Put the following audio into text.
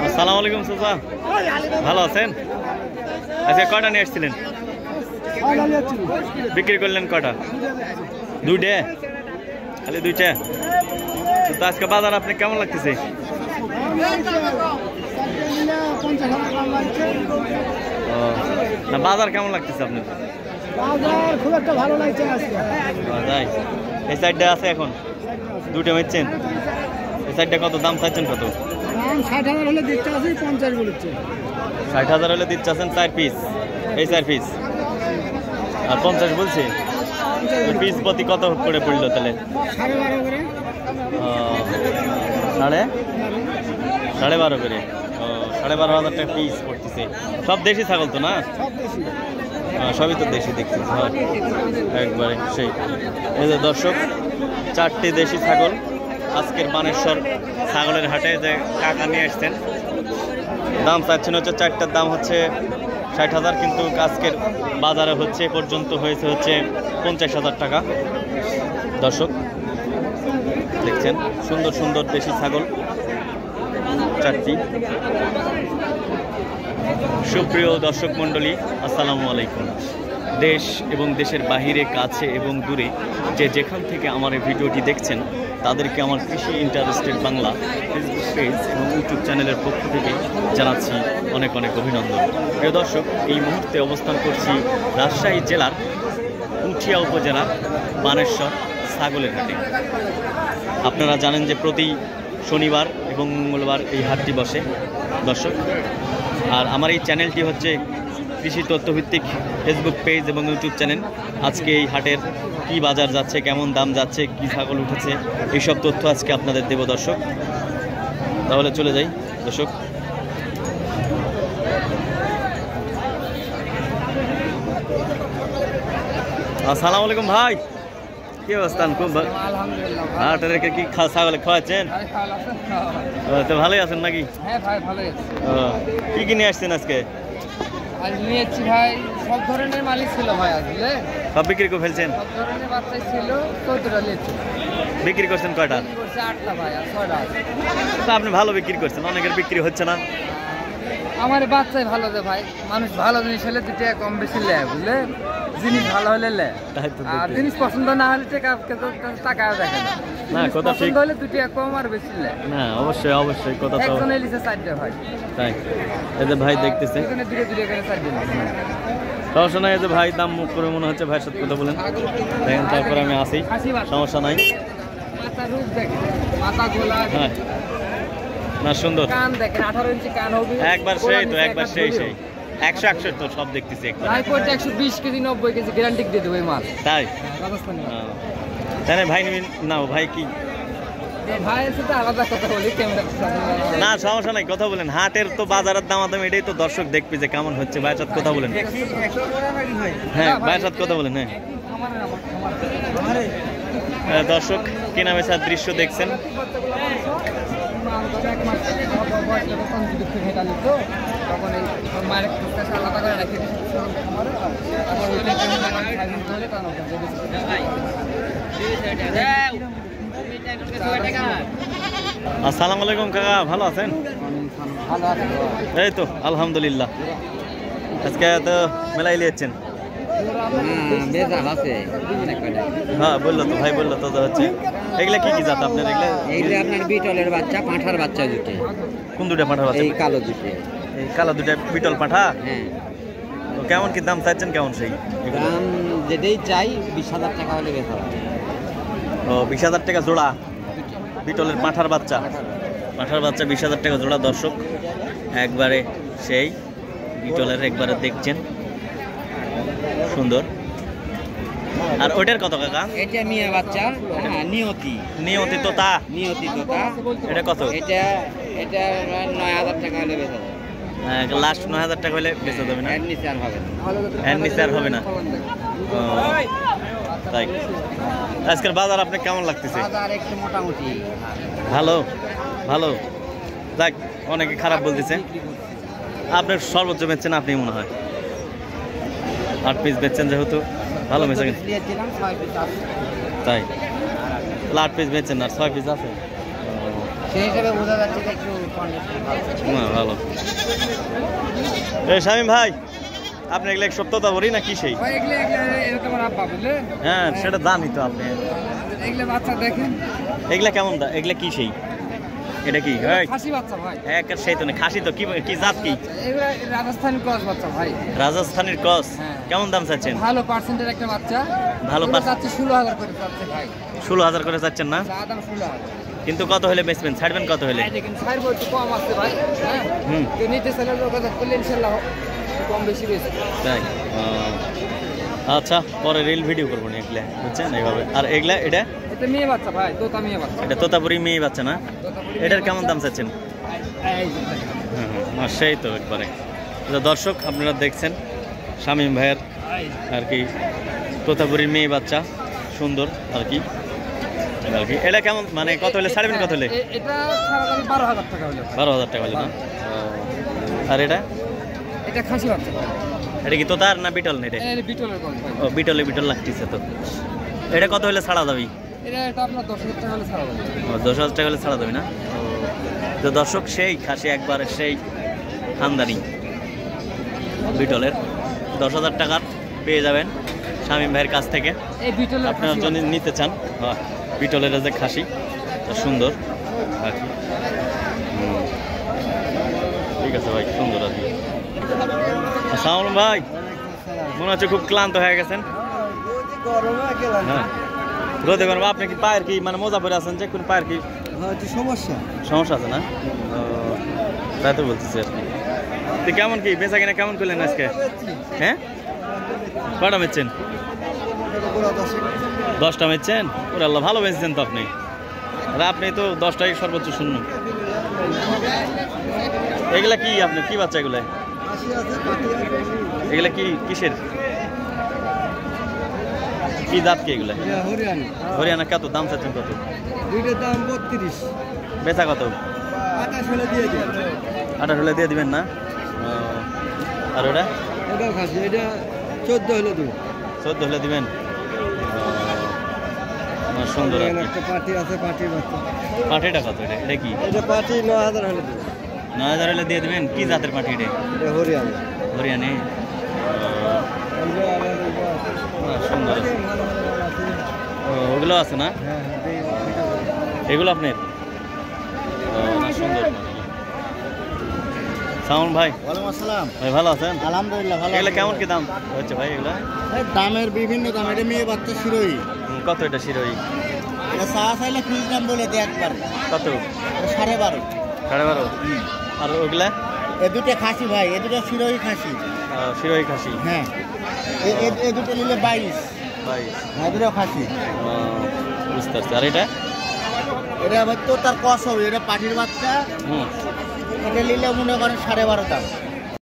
আসসালামু আলাইকুম চাচা, ভালো আছেন? আচ্ছা, কয়টা নিয়ে এসেছিলেন? বিক্রি করলেন কয়টা? দুইটা, খালি দুইটা। তো আজকে বাজার আপনি কেমন লাগতেছে? না, বাজার কেমন লাগতেছে আপনার? খুব একটা ভালো লাগছে না। এই সাইডটা আছে এখন দুটো বেচছেন। এই সাইডটা কত দাম চাইছেন? কত? 60,000 হলে দিতে আছে, 50 বলেছে। 60,000 হলে দিতে আছেন 4 পিস, এই 4 পিস, আর 50 বলছে। পিস প্রতি কত করে পড়লো তাহলে? 12.5 করে। সাড়ে বারো করে। 12,500 টাকা পিস পড়তেছে। সব দেশি ছাগল তো না? সবই তো দেশি দেখছি। হ্যাঁ, একবারে সেই। এই যে দর্শক, 4টি দেশি ছাগল আজকের বানেশ্বর ছাগলের হাটে যে কাকা নিয়ে আসছেন। দাম চাচ্ছেন হচ্ছে 4টার দাম হচ্ছে 60,000, কিন্তু আজকের বাজারে হচ্ছে পর্যন্ত হয়েছে হচ্ছে 50,000 টাকা। দর্শক দেখছেন সুন্দর সুন্দর দেশি ছাগল 4টি। সুপ্রিয় দর্শক মণ্ডলী, আসসালামু আলাইকুম। দেশ এবং দেশের বাহিরে, কাছে এবং দূরে যে যেখান থেকে আমার এই ভিডিওটি দেখছেন, তাদেরকে আমার কৃষি ইন্টারেস্টেড বাংলা ফেসবুক পেজ এবং ইউটিউব চ্যানেলের পক্ষ থেকে জানাচ্ছি অনেক অনেক অভিনন্দন। প্রিয় দর্শক, এই মুহূর্তে অবস্থান করছি রাজশাহী জেলার উঠিয়া উপজেলার বানেশ্বর ছাগলের হাটে। আপনারা জানেন যে প্রতি শনিবার এবং মঙ্গলবার এই হাটটি বসে দর্শক। আর আমার এই চ্যানেলটি হচ্ছে কৃষি তথ্যভিত্তিক ফেসবুক পেজ এবং ইউটিউব চ্যানেল। আজকে এই হাটের কি বাজার যাচ্ছে, কেমন দাম যাচ্ছে, কি ছাগল উঠেছে, এইসব তথ্য আজকে আপনাদের দেব দর্শক। তাহলে চলে যাই দর্শক। আসসালামু আলাইকুম ভাই, কি অবস্থা? খুব হাটের কি ছাগল খাওয়াচ্ছেন? তো ভালোই আছেন নাকি? হ্যাঁ ভাই, ভালোই আছে। কি কি নিয়ে আসছেন আজকে? আজ নিয়েছি ভাই, সব ধরনের মালিক ছিল ভাই। আসলে সব বিক্রি করে ফেলছেন? সব ধরনের বাচ্চাই ছিল, 14টা নিয়েছি। বিক্রি করছেন কয়টা? 8টা ভাই, আর 6টা আছে। তা আপনি ভালো বিক্রি করছেন, অনেকের বিক্রি হচ্ছে না। আমার বাচ্চাই ভালো যে ভাই, মানুষ ভালো জিনিস হলে 2 টাকা কম বেশি নেয়, বুঝলে? জিনিস ভালো হলে নেয়, আর জিনিস পছন্দ না হলে টাকা দেখে না। না, কথা ঠিক। পছন্দ হলে 2 টাকা কম আর বেশি নেয়। না, অবশ্যই অবশ্যই, কথা তো একজন এলিছে 4টা ভাই। তাই এই যে ভাই দেখতেছে, এখানে দূরে দূরে করে 4টা। সমস্যা নাই। এই যে ভাই দাম মুখ করে মনে হচ্ছে ভাই সত্যি কথা বলেন, দেখেন। তারপরে আমি আসি, সমস্যা নাই। মাথা রূপ দেখেন, মাথা গোলা। হ্যাঁ, না সুন্দর। কান দেখেন, 18 ইঞ্চি কান হবে। একবার সেই তো, একবার সেই 100 তো সব দেখতেছি একবার। ভাই পড়ছে 120 কেজি 90 কেজি গ্যারান্টি দিয়ে দেবো এই মাল। তাই রাজস্থানি তাই ভাই নিবেন না? ভাই কি ভাইয়ের সাথে আলাদা কথা বলি ক্যামেরা। না, সমস্যা নাই, কথা বলেন। হাটের তো বাজারের দামাদাম এটাই তো দর্শক দেখবে যে কেমন হচ্ছে। ভাইয়ের সাথে কথা বলেন। হ্যাঁ, ভাইয়ের সাথে কথা বলেন। হ্যাঁ দর্শক, কেনা বেচার দৃশ্য দেখছেন। আসসালামু আলাইকুম কাকা, ভালো আছেন? এই তো আলহামদুলিল্লাহ। আজকে তো মেলাই লিয়েছেন? হ্যাঁ বললো তো ভাই, বললো তো হচ্ছে। এগুলা কি কি জাত আপনার? এগুলো আপনার বিটলের বাচ্চা, পাঁঠার বাচ্চা দুটো। কোন দুটা পাঁঠার বাচ্চা? এই কালো দুটো। এই কালো দুটা বিটল পাঁঠা। হ্যাঁ। তো কেমন কি দাম চাইছেন? কেমন সেই দাম যেটাই চাই 20,000 টাকা হলে বেচা হবে। ও, 20,000 টাকা জোড়া বিটলের পাঁঠার বাচ্চা। পাঁঠার বাচ্চা 20,000 টাকা জোড়া দর্শক। একবারে সেই বিটলের, একবারে দেখছেন সুন্দর। আর ওইটার কত কাকা? এটা মিয়া বাচ্চা, নিয়তি। নিয়তি তোতা? নিয়তি তোতা। এটা কত? এটা 9,000 টাকা হলে বেচা যাবে। লাস্ট 9,000 টাকা হলে বেচা যাবে না? এর নিচে আর হবে না। এর নিচে আর হবে না। তাই আজকের বাজার আপনার কেমন লাগতেছে? বাজার একটু মোটামুটি ভালো। ভালো, যাক। অনেকে খারাপ বলতেছে। আপনার সর্বোচ্চ বেচছেন আপনি মনে হয় 8 পিস বেচছেন, যেহেতু ভালো বেচেন। তাই 8 পিস বেচছেন আর 6 পিস আছে। সেই হিসেবে বোঝা যাচ্ছে যে একটু ভালো। এই শামীম ভাই, আপনি এগুলো এক সপ্তাহ তো বলি না কি সেই? হ্যাঁ সেটা জানি তো আপনি। বাচ্চা দেখেন এগুলা কেমন দা? এগুলা কি সেই? এটা কি খাসি বাচ্চা ভাই? এক সেই তো না, খাসি তো। কি জাত কি? এগুলা রাজস্থানি ক্রস বাচ্চা ভাই। রাজস্থানের ক্রস। কেমন দাম চাচ্ছেন? ভালো পার্সেন্টের একটা বাচ্চা। ভালো চাচ্ছি 16,000 করে চাচ্ছে ভাই। 16,000 করে চাচ্ছেন না? দাম 16,000। কিন্তু কত হলে বেচবেন? ছাড়বেন কত হলে? দেখেন ছাড়বো একটু কম আছে ভাই। হ্যাঁ নিতে চাইলে যোগাযোগ করলে ইনশাআল্লাহ কম বেশি বেচবো। তাই? আচ্ছা, পরে রিল ভিডিও করবো না এগুলা, বুঝছেন এইভাবে। আর এগুলা এটা মেয়ে বাচ্চা ভাই, তোতা মেয়ে বাচ্চা। এটা তোতাপুরি মেয়ে বাচ্চা না? এটার কেমন দাম চাচ্ছেন? সেই তো একবারে। দর্শক আপনারা দেখছেন শামীম ভাইয়ের আর কি তোতাপুরির মেয়ে বাচ্চা, সুন্দর আর কি। এটা কেমন মানে কত হলে ছাড়বেন? কত হলে? এটা 12,000 টাকা হলে। 12,000 টাকা হলে না? আর এটা খাসি বাচ্চা। এটা কি তোতার না বিটল? না এটা বিটলের। ও বিটল লাগতেছে তো। এটা কত হলে ছাড়া যাবে? এটা আপনার 10,000 টাকা হলে ছাড়া যাবে। 10,000 টাকা হলে ছাড়া যাবে না? তো দর্শক সেই খাসি একবারে সেই খানদানি বিটলের 10,000 টাকার পেয়ে যাবেন শামীম ভাইয়ের কাছ থেকে। আপনারা যদি নিতে চান বিটলের যে খাসি সুন্দর আর কি। ঠিক আছে ভাই, সুন্দর আর কি। আসসালামু আলাইকুম ভাই, মনে হচ্ছে খুব ক্লান্ত হয়ে গেছেন। হ্যাঁ রোদে গরম। আপনি কি পায়ের কি মানে মোজা পরে আছেন? যে কোন পায়ের কি সমস্যা আছে না? তাই তো বলতেছি আর কি। কেমন কি বেচা কিনা কেমন করলেন আজকে? হ্যাঁ কটা বেচছেন? 10টা বেচছেন? ওরে আল্লাহ, ভালো বেচছেন তো আপনি। আর আপনি তো 10টাই সর্বোচ্চ শূন্য। এগুলা কি আপনার কি বাচ্চা? এগুলা এগুলা কি কিসের কি জাত কি এগুলা? হরিয়ানা। কত দাম চাচ্ছেন? কত? দুইটার দাম 32। বেচা কত? 28 হলে দিয়ে দিবেন না? আর ওটা? ওটাও খাসি। এটা 14 হলে দেবো। 14 হলে দিবেন? সুন্দর। একটা পাটি আছে, পাটির বাচ্চা। পাটিটা কত? এটা কি? এটা পাটি 9,000 হলে দেবো। 9,000 হলে দিয়ে দিবেন? কি জাতের পাটি এটা? হরিয়ানা। হরিয়ানা। সুন্দর। ওগুলো আছে না? এগুলো আপনার? সুন্দর। সাউন্ড ভাই, ওয়ালাইকুম আসসালাম ভাই, ভালো আছেন? আলহামদুলিল্লাহ ভালো। এগুলো কেমন কি দাম হচ্ছে ভাই? এগুলো দামের বিভিন্ন দাম। এটা মেয়ে বাচ্চা শিরোই। কত এটা শিরোই? এটা চা চাইলে ফ্রিজ দাম বলে দেয় একবার। কত? 12.5। 12.5। আর ওগুলা? এ দুটো খাসি ভাই, এ দুটো শিরোই খাসি। শিরোই খাসি। হ্যাঁ এ দুটো নিলে 22। হ্যাঁ দুটো খাসি। বুঝতে পারছি। আর এটা? এটা আবার তো তার কস হবে। এটা পাটির বাচ্চা। এটা নিলে মনে করেন 12.5 দাম।